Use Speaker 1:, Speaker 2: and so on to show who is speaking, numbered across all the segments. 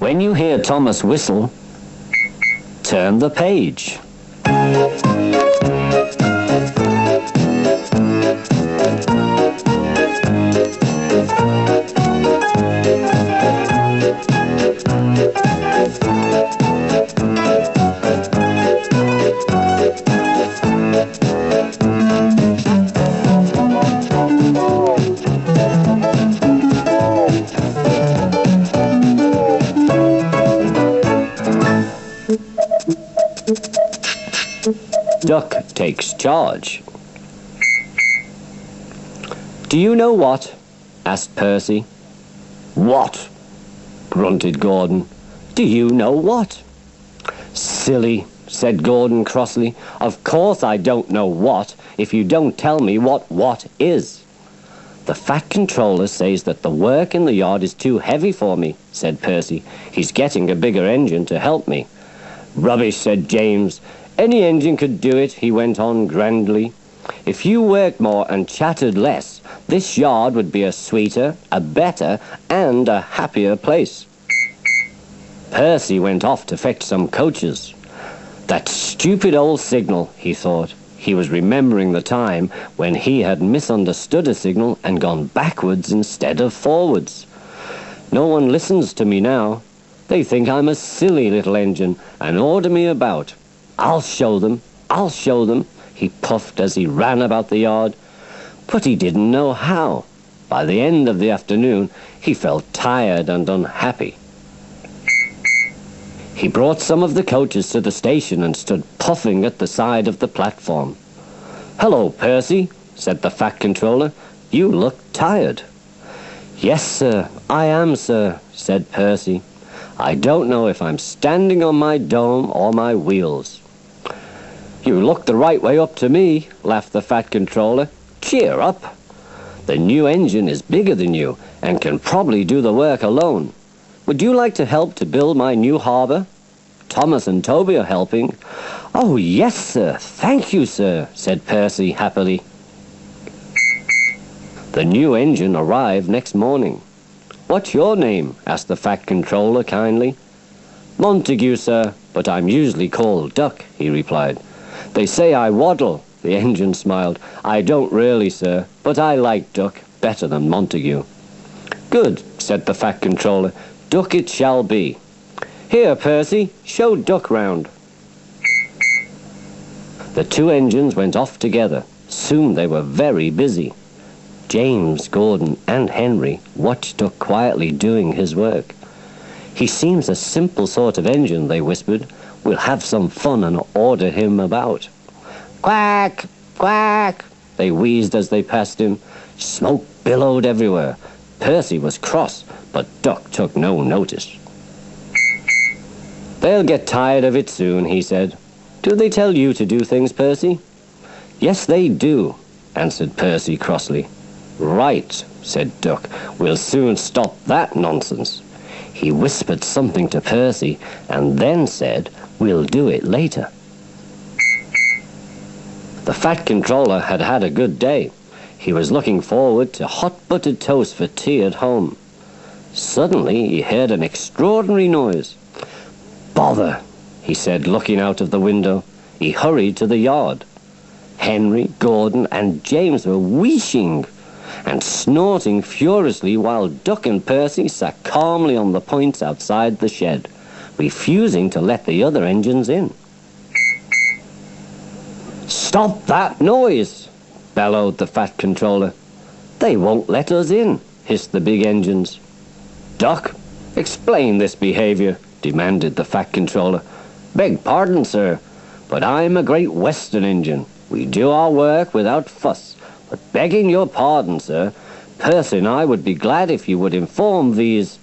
Speaker 1: When you hear Thomas whistle, turn the page. Duck takes charge. "Do you know what?" asked Percy. "What?" grunted Gordon. "Do you know what?" "Silly," said Gordon crossly. "Of course I don't know what, if you don't tell me what is." "The Fat Controller says that the work in the yard is too heavy for me," said Percy. "He's getting a bigger engine to help me." "Rubbish," said James. "Any engine could do it," he went on grandly. "If you worked more and chattered less, this yard would be a sweeter, a better, and a happier place." Percy went off to fetch some coaches. That stupid old signal, he thought. He was remembering the time when he had misunderstood a signal and gone backwards instead of forwards. "No one listens to me now. They think I'm a silly little engine and order me about. I'll show them, I'll show them," he puffed as he ran about the yard. But he didn't know how. By the end of the afternoon, he felt tired and unhappy. He brought some of the coaches to the station and stood puffing at the side of the platform. "Hello, Percy," said the Fat Controller. "You look tired." "Yes, sir, I am, sir," said Percy. "I don't know if I'm standing on my dome or my wheels." "You look the right way up to me," laughed the Fat Controller. "Cheer up. The new engine is bigger than you and can probably do the work alone. Would you like to help to build my new harbour? Thomas and Toby are helping." "Oh, yes, sir. Thank you, sir," said Percy happily. The new engine arrived next morning. "What's your name?" asked the Fat Controller kindly. "Montague, sir, but I'm usually called Duck," he replied. "They say I waddle," the engine smiled. "I don't really, sir, but I like Duck better than Montague." "Good," said the Fat Controller. "Duck it shall be. Here, Percy, show Duck round." The two engines went off together. Soon they were very busy. James, Gordon, and Henry watched Duck quietly doing his work. "He seems a simple sort of engine," they whispered. "We'll have some fun and order him about." "Quack! Quack!" they wheezed as they passed him. Smoke billowed everywhere. Percy was cross, but Duck took no notice. "They'll get tired of it soon," he said. "Do they tell you to do things, Percy?" "Yes, they do," answered Percy crossly. "Right," said Duck. "We'll soon stop that nonsense." He whispered something to Percy and then said, "We'll do it later." The Fat Controller had had a good day. He was looking forward to hot buttered toast for tea at home. Suddenly he heard an extraordinary noise. "Bother," he said, looking out of the window. He hurried to the yard. Henry, Gordon, and James were wheezing and snorting furiously while Duck and Percy sat calmly on the points outside the shed, refusing to let the other engines in. "Stop that noise!" bellowed the Fat Controller. "They won't let us in," hissed the big engines. "Duck, explain this behavior," demanded the Fat Controller. "Beg pardon, sir, but I'm a Great Western engine. We do our work without fuss. But begging your pardon, sir, Percy and I would be glad if you would inform these,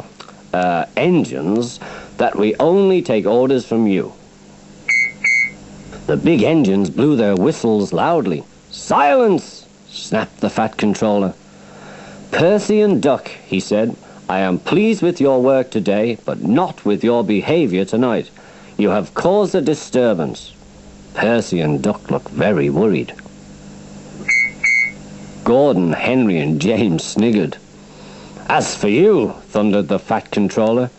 Speaker 1: engines that we only take orders from you." The big engines blew their whistles loudly. "Silence!" snapped the Fat Controller. "Percy and Duck," he said, "I am pleased with your work today, but not with your behavior tonight. You have caused a disturbance." Percy and Duck looked very worried. Gordon, Henry, and James sniggered. "As for you," thundered the Fat Controller,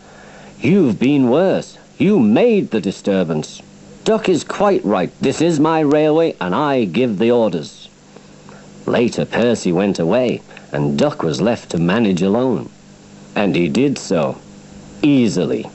Speaker 1: You've been worse. You made the disturbance. Duck is quite right. This is my railway, and I give the orders." Later, Percy went away, and Duck was left to manage alone. And he did so, easily.